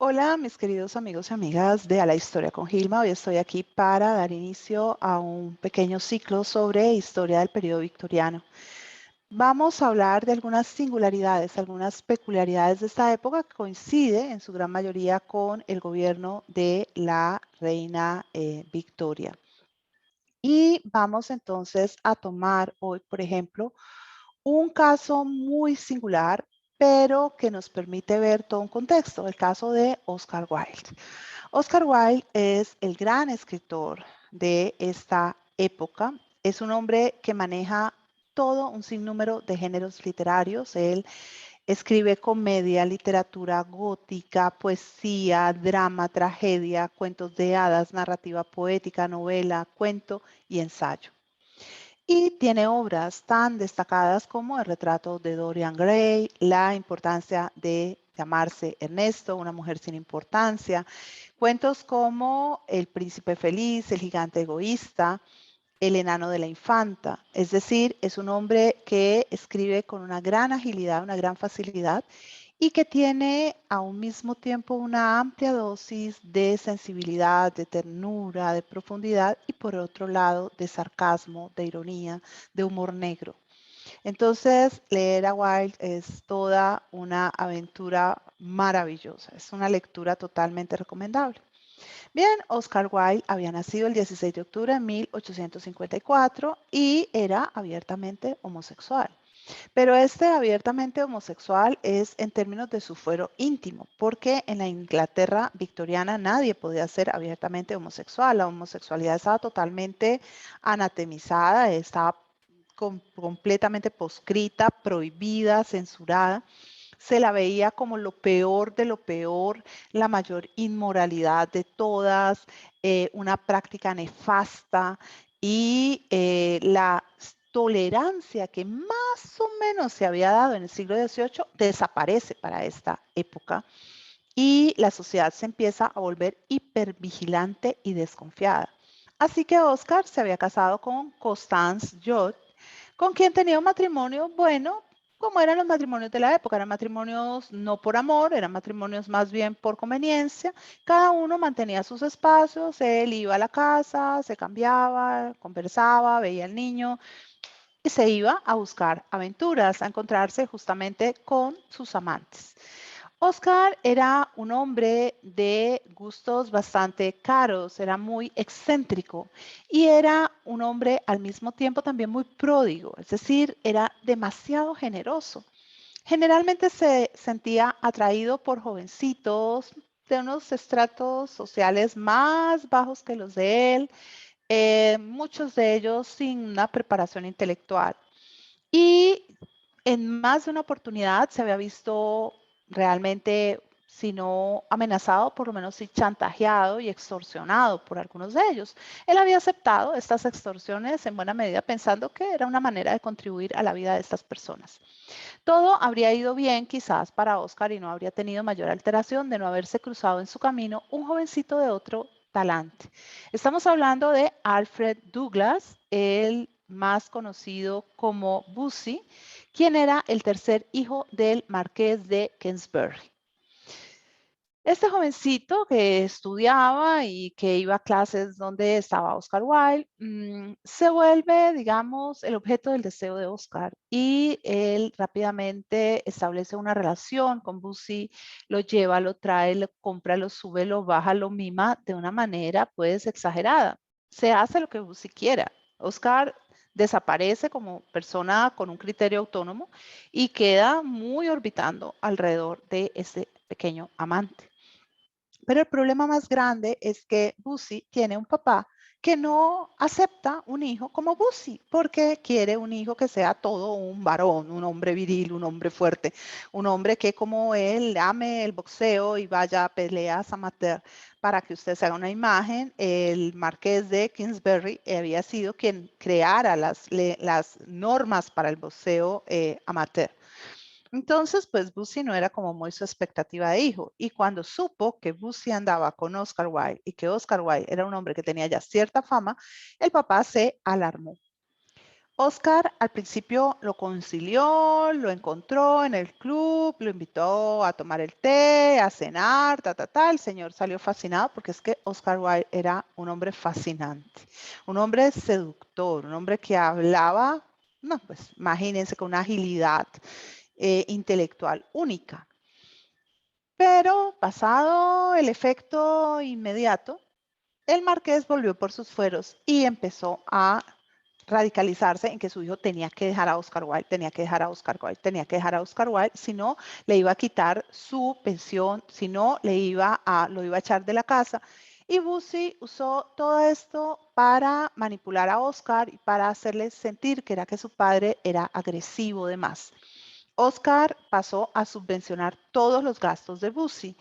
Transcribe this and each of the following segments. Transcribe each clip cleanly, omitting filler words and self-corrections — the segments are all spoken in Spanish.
Hola, mis queridos amigos y amigas de A la Historia con Gilma. Hoy estoy aquí para dar inicio a un pequeño ciclo sobre historia del periodo victoriano. Vamos a hablar de algunas singularidades, algunas peculiaridades de esta época que coincide en su gran mayoría con el gobierno de la reina Victoria. Y vamos entonces a tomar hoy, por ejemplo, un caso muy singular, pero que nos permite ver todo un contexto, el caso de Oscar Wilde. Oscar Wilde es el gran escritor de esta época. Es un hombre que maneja todo un sinnúmero de géneros literarios. Él escribe comedia, literatura gótica, poesía, drama, tragedia, cuentos de hadas, narrativa poética, novela, cuento y ensayo. Y tiene obras tan destacadas como El retrato de Dorian Gray, La importancia de llamarse Ernesto, una mujer sin importancia, cuentos como El príncipe feliz, El gigante egoísta, El enano de la infanta. Es decir, es un hombre que escribe con una gran agilidad, una gran facilidad y que tiene a un mismo tiempo una amplia dosis de sensibilidad, de ternura, de profundidad y por otro lado de sarcasmo, de ironía, de humor negro. Entonces, leer a Wilde es toda una aventura maravillosa, es una lectura totalmente recomendable. Bien, Oscar Wilde había nacido el 16 de octubre de 1854 y era abiertamente homosexual. Pero este abiertamente homosexual es en términos de su fuero íntimo, porque en la Inglaterra victoriana nadie podía ser abiertamente homosexual. La homosexualidad estaba totalmente anatemizada, estaba completamente proscrita, prohibida, censurada. Se la veía como lo peor de lo peor, la mayor inmoralidad de todas, una práctica nefasta y la tolerancia que más o menos se había dado en el siglo XVIII desaparece para esta época y la sociedad se empieza a volver hipervigilante y desconfiada. Así que Oscar se había casado con Constance Jod, con quien tenía un matrimonio bueno, como eran los matrimonios de la época. Eran matrimonios no por amor, eran matrimonios más bien por conveniencia. Cada uno mantenía sus espacios, él iba a la casa, se cambiaba, conversaba, veía al niño y se iba a buscar aventuras, a encontrarse justamente con sus amantes. Oscar era un hombre de gustos bastante caros, era muy excéntrico y era un hombre al mismo tiempo también muy pródigo, es decir, era demasiado generoso. Generalmente se sentía atraído por jovencitos de unos estratos sociales más bajos que los de él, muchos de ellos sin una preparación intelectual. Y en más de una oportunidad se había visto realmente, si no amenazado, por lo menos sí chantajeado y extorsionado por algunos de ellos. Él había aceptado estas extorsiones en buena medida pensando que era una manera de contribuir a la vida de estas personas. Todo habría ido bien quizás para Oscar y no habría tenido mayor alteración de no haberse cruzado en su camino un jovencito de otro talante. Estamos hablando de Alfred Douglas, el más conocido como Bussie, quien era el tercer hijo del marqués de Queensberry. Este jovencito que estudiaba y que iba a clases donde estaba Oscar Wilde, se vuelve, digamos, el objeto del deseo de Oscar y él rápidamente establece una relación con Bussie, lo lleva, lo trae, lo compra, lo sube, lo baja, lo mima de una manera pues exagerada. Se hace lo que Bussie quiera. Oscar desaparece como persona con un criterio autónomo y queda muy orbitando alrededor de ese pequeño amante. Pero el problema más grande es que Busy tiene un papá que no acepta un hijo como Busy, porque quiere un hijo que sea todo un varón, un hombre viril, un hombre fuerte, un hombre que como él ame el boxeo y vaya a peleas amateur. Para que usted se haga una imagen, el marqués de Kingsbury había sido quien creara las normas para el boxeo amateur. Entonces, pues Busy no era como muy su expectativa de hijo. Y cuando supo que Busy andaba con Oscar Wilde y que Oscar Wilde era un hombre que tenía ya cierta fama, el papá se alarmó. Oscar al principio lo concilió, lo encontró en el club, lo invitó a tomar el té, a cenar, El señor salió fascinado porque es que Oscar Wilde era un hombre fascinante, un hombre seductor, un hombre que hablaba, no, pues imagínense, con una agilidad intelectual única. Pero pasado el efecto inmediato, el marqués volvió por sus fueros y empezó a radicalizarse en que su hijo tenía que dejar a Oscar Wilde, tenía que dejar a Oscar Wilde, tenía que dejar a Oscar Wilde, si no le iba a quitar su pensión, si no lo iba a echar de la casa. Y Bussi usó todo esto para manipular a Oscar y para hacerle sentir que era que su padre era agresivo de más. Oscar pasó a subvencionar todos los gastos de Bussi,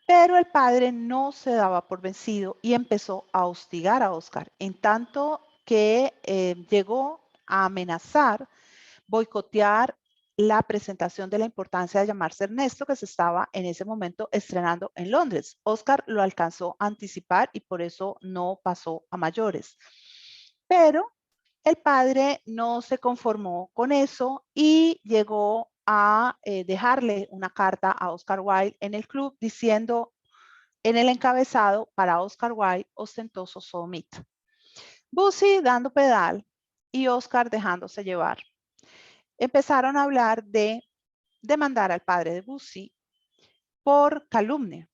pero el padre no se daba por vencido y empezó a hostigar a Oscar, en tanto que llegó a amenazar, boicotear la presentación de La importancia de llamarse Ernesto, que se estaba en ese momento estrenando en Londres. Oscar lo alcanzó a anticipar y por eso no pasó a mayores. Pero el padre no se conformó con eso y llegó a dejarle una carta a Oscar Wilde en el club diciendo en el encabezado para Oscar Wilde, ostentoso sodomita. Bussi dando pedal y Oscar dejándose llevar. Empezaron a hablar de demandar al padre de Bussi por calumnia.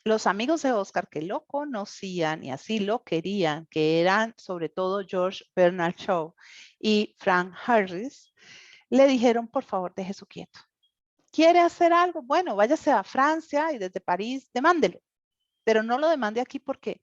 Los amigos de Oscar que lo conocían y así lo querían, que eran sobre todo George Bernard Shaw y Frank Harris, le dijeron, por favor, deje su quieto. ¿Quiere hacer algo? Bueno, váyase a Francia y desde París, demándelo. Pero no lo demande aquí porque,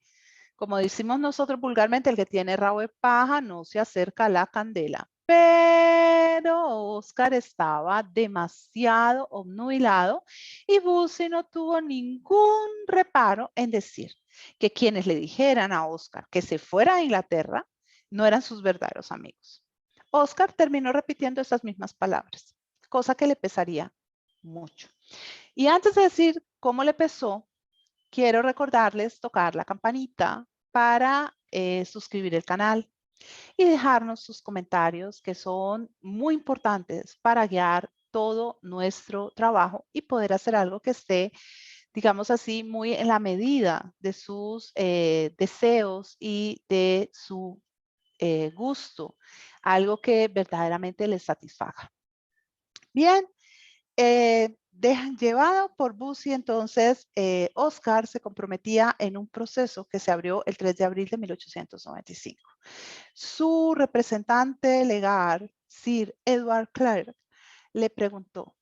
como decimos nosotros vulgarmente, el que tiene rabo de paja no se acerca a la candela. Pero Oscar estaba demasiado obnubilado y Bussi no tuvo ningún reparo en decir que quienes le dijeran a Oscar que se fuera a Inglaterra no eran sus verdaderos amigos. Oscar terminó repitiendo esas mismas palabras, cosa que le pesaría mucho. Y antes de decir cómo le pesó, quiero recordarles tocar la campanita para suscribir el canal y dejarnos sus comentarios que son muy importantes para guiar todo nuestro trabajo y poder hacer algo que esté, digamos así, muy en la medida de sus deseos y de su gusto, algo que verdaderamente les satisfaga. Bien, llevado por Bussi, entonces Oscar se comprometía en un proceso que se abrió el 3 de abril de 1895. Su representante legal, Sir Edward Clarke, le preguntó,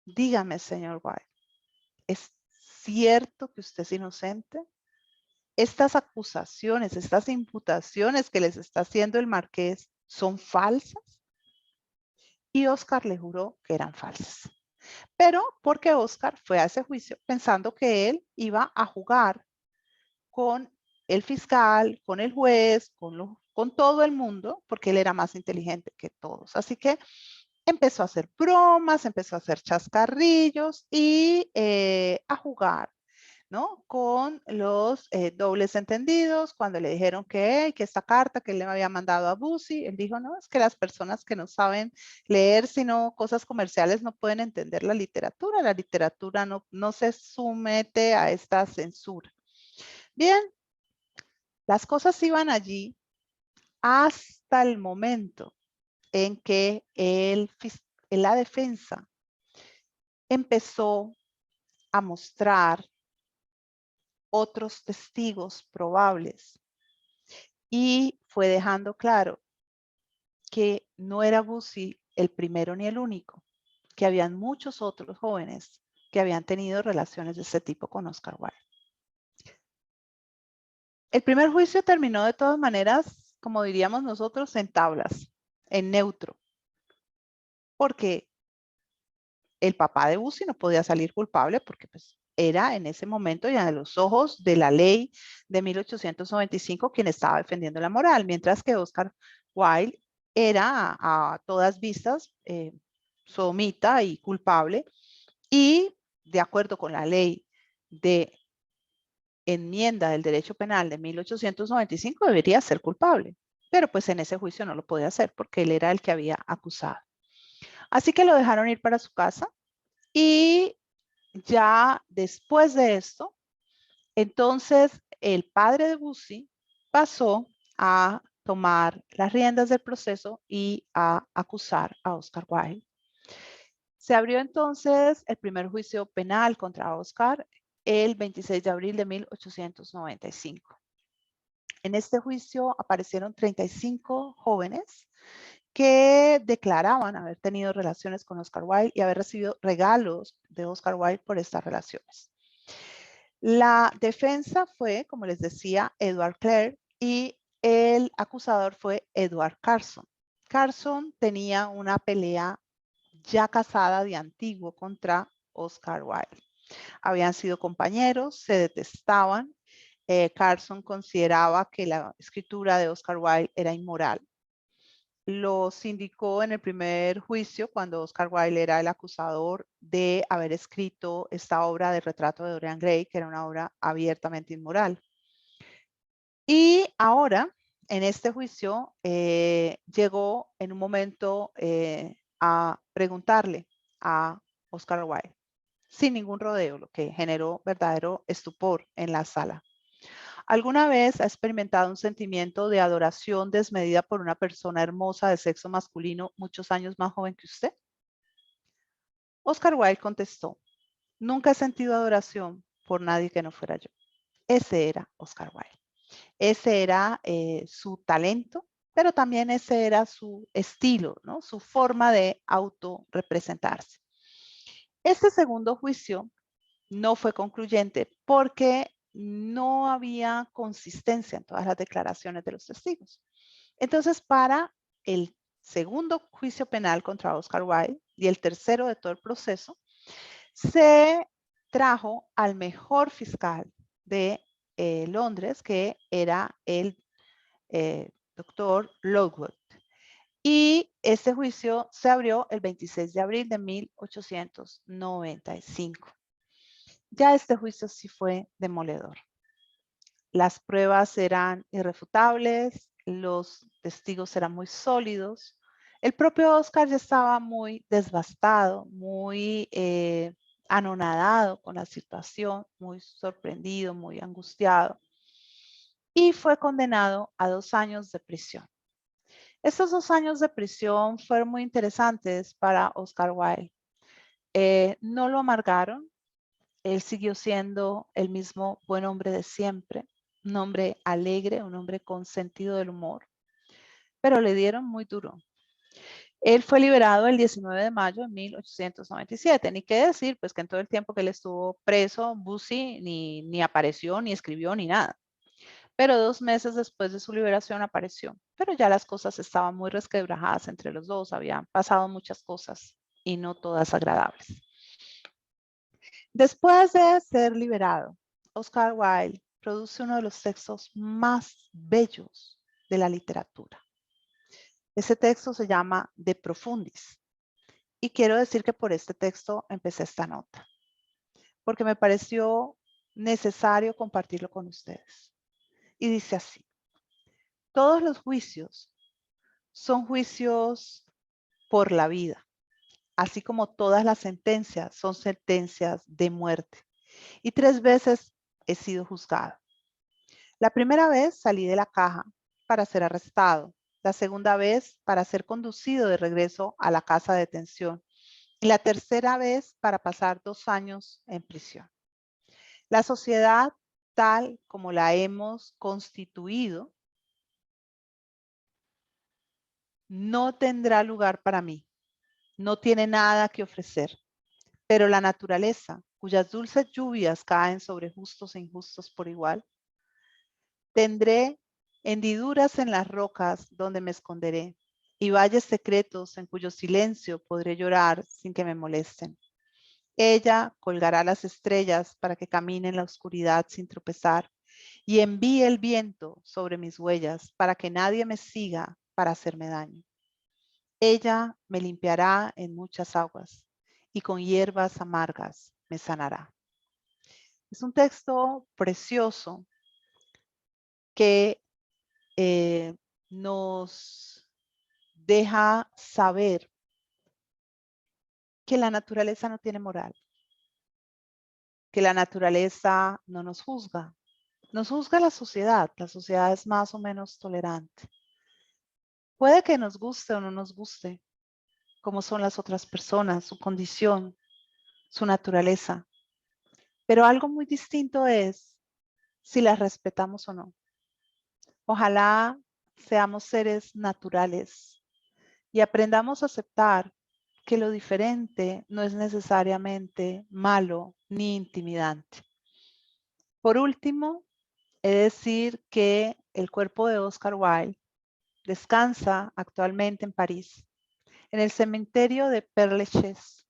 dígame, señor Wilde, ¿es cierto que usted es inocente? ¿Estas acusaciones, estas imputaciones que les está haciendo el marqués son falsas? Y Oscar le juró que eran falsas. Pero porque Oscar fue a ese juicio pensando que él iba a jugar con el fiscal, con el juez, con todo el mundo, porque él era más inteligente que todos. Así que empezó a hacer bromas, empezó a hacer chascarrillos y a jugar, ¿no? Con los dobles entendidos, cuando le dijeron que esta carta que él le había mandado a Bussi, él dijo, no, es que las personas que no saben leer sino cosas comerciales no pueden entender la literatura no se somete a esta censura. Bien, las cosas iban allí hasta el momento en que la defensa empezó a mostrar otros testigos probables y fue dejando claro que no era Bussi el primero ni el único, que habían muchos otros jóvenes que habían tenido relaciones de este tipo con Oscar Wilde. El primer juicio terminó de todas maneras, como diríamos nosotros, en tablas, en neutro, porque el papá de Bussi no podía salir culpable porque pues, era en ese momento y a los ojos de la ley de 1895 quien estaba defendiendo la moral, mientras que Oscar Wilde era a todas vistas sodomita y culpable y de acuerdo con la ley de enmienda del derecho penal de 1895 debería ser culpable. pero pues en ese juicio no lo podía hacer porque él era el que había acusado. Así que lo dejaron ir para su casa y ya después de esto, entonces el padre de Bussi pasó a tomar las riendas del proceso y a acusar a Oscar Wilde. Se abrió entonces el primer juicio penal contra Oscar el 26 de abril de 1895. En este juicio aparecieron 35 jóvenes que declaraban haber tenido relaciones con Oscar Wilde y haber recibido regalos de Oscar Wilde por estas relaciones. La defensa fue, como les decía, Edward Clare y el acusador fue Edward Carson. Carson tenía una pelea ya casada de antiguo contra Oscar Wilde. Habían sido compañeros, se detestaban. Carson consideraba que la escritura de Oscar Wilde era inmoral. Lo sindicó en el primer juicio cuando Oscar Wilde era el acusador de haber escrito esta obra de retrato de Dorian Gray, que era una obra abiertamente inmoral. Y ahora, en este juicio, llegó en un momento a preguntarle a Oscar Wilde, sin ningún rodeo, lo que generó verdadero estupor en la sala. ¿Alguna vez ha experimentado un sentimiento de adoración desmedida por una persona hermosa de sexo masculino muchos años más joven que usted? Oscar Wilde contestó, nunca he sentido adoración por nadie que no fuera yo. Ese era Oscar Wilde. Ese era su talento, pero también ese era su estilo, ¿no? Su forma de autorrepresentarse. Este segundo juicio no fue concluyente porque no había consistencia en todas las declaraciones de los testigos. Entonces, para el segundo juicio penal contra Oscar Wilde y el tercero de todo el proceso, se trajo al mejor fiscal de Londres, que era el doctor Lockwood. Y este juicio se abrió el 26 de abril de 1895. Ya este juicio sí fue demoledor. Las pruebas eran irrefutables, los testigos eran muy sólidos. El propio Oscar ya estaba muy devastado, muy anonadado con la situación, muy sorprendido, muy angustiado. Y fue condenado a 2 años de prisión. Estos 2 años de prisión fueron muy interesantes para Oscar Wilde. No lo amargaron. Él siguió siendo el mismo buen hombre de siempre, un hombre alegre, un hombre con sentido del humor, pero le dieron muy duro. Él fue liberado el 19 de mayo de 1897. Ni qué decir, pues que en todo el tiempo que él estuvo preso, Bussi ni apareció, ni escribió, ni nada. Pero 2 meses después de su liberación apareció. Pero ya las cosas estaban muy resquebrajadas entre los dos, habían pasado muchas cosas y no todas agradables. Después de ser liberado, Oscar Wilde produce uno de los textos más bellos de la literatura. Ese texto se llama De Profundis. Y quiero decir que por este texto empecé esta nota, porque me pareció necesario compartirlo con ustedes. Y dice así, todos los juicios son juicios por la vida, así como todas las sentencias son sentencias de muerte. Y 3 veces he sido juzgado. La primera vez salí de la caja para ser arrestado. La segunda vez para ser conducido de regreso a la casa de detención. Y la tercera vez para pasar 2 años en prisión. La sociedad tal como la hemos constituido no tendrá lugar para mí. No tiene nada que ofrecer. Pero la naturaleza, cuyas dulces lluvias caen sobre justos e injustos por igual, tendré hendiduras en las rocas donde me esconderé y valles secretos en cuyo silencio podré llorar sin que me molesten. Ella colgará las estrellas para que camine en la oscuridad sin tropezar y envíe el viento sobre mis huellas para que nadie me siga para hacerme daño. Ella me limpiará en muchas aguas y con hierbas amargas me sanará. Es un texto precioso que nos deja saber que la naturaleza no tiene moral, que la naturaleza no nos juzga. Nos juzga la sociedad es más o menos tolerante. Puede que nos guste o no nos guste cómo son las otras personas, su condición, su naturaleza, pero algo muy distinto es si las respetamos o no. Ojalá seamos seres naturales y aprendamos a aceptar que lo diferente no es necesariamente malo ni intimidante. Por último, he de decir que el cuerpo de Oscar Wilde descansa actualmente en París, en el cementerio de Père Lachaise.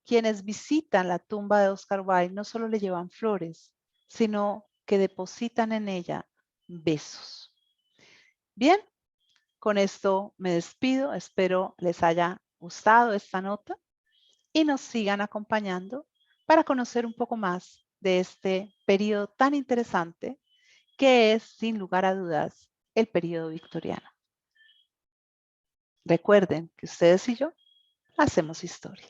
Quienes visitan la tumba de Oscar Wilde no solo le llevan flores, sino que depositan en ella besos. Bien, con esto me despido. Espero les haya gustado esta nota y nos sigan acompañando para conocer un poco más de este periodo tan interesante que es, sin lugar a dudas, el periodo victoriano. Recuerden que ustedes y yo hacemos historia.